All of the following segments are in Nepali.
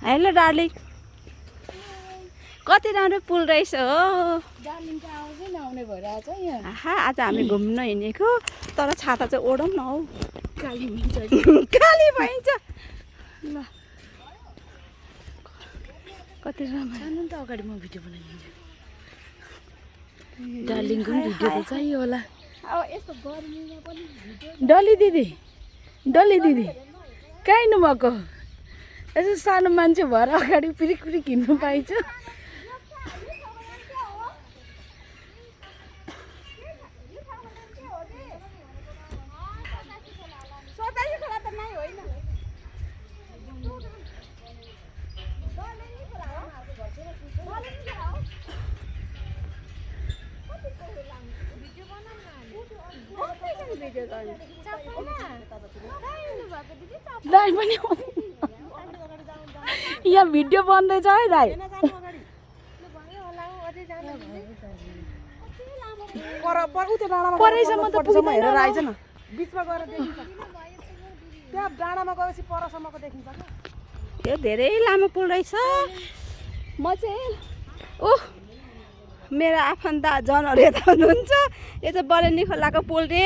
हेलो डार्लिङ कति राम्रो पुल रहेछ हो डार्लिङ त आउँदै नआउने भइरहेछ यहाँ आहा आज हामी घुम्न हिँडेको तर छाता चाहिँ ओढौँ न हौ काली हुन्छ काली भइन्छ ल कति राम्रो जानु त अगाडि म भिडियो बनाइदिन्छु डार्लिङको पनि भिडियो त चाहियो होला अब यस्तो गर्मीमा पनि डली दिदी कहाँ हिँड्नुभएको यसो सानो मान्छे भएर अगाडि पिरिक हिँड्नु पाइन्छ दाइ पनि यहाँ भिडियो बन्दैछ है दाइ परैसम्म त पुग्दैन आइज न बिचमा गएर देखिन्छ त्यहाँ डाँडामा गएपछि परसम्मको देखिन्छ क्या यो धेरै लामो पुल रहेछ म चाहिँ ओह मेरो आफन्त जनहरू यता हुनुहुन्छ यो चाहिँ बलेनी खोलाको पुल रे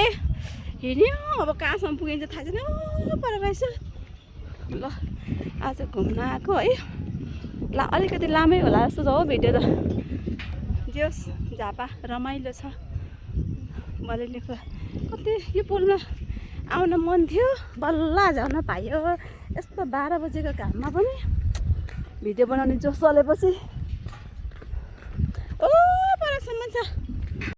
हिँड्यो अब कहाँसम्म पुगिन्छ थाहा छैन पर रहेछ ल आज घुम्न आएको है ल अलिकति लामै होला जस्तो छ हो भिडियो त जे होस् झापा रमाइलो छ बलेनी खोला कति यो पुलमा आउन मन थियो बल्ल जान पायो यस्तो 12 बजेको घाममा पनि भिडियो बनाउने जोस चलेपछि ओ परसम्म छ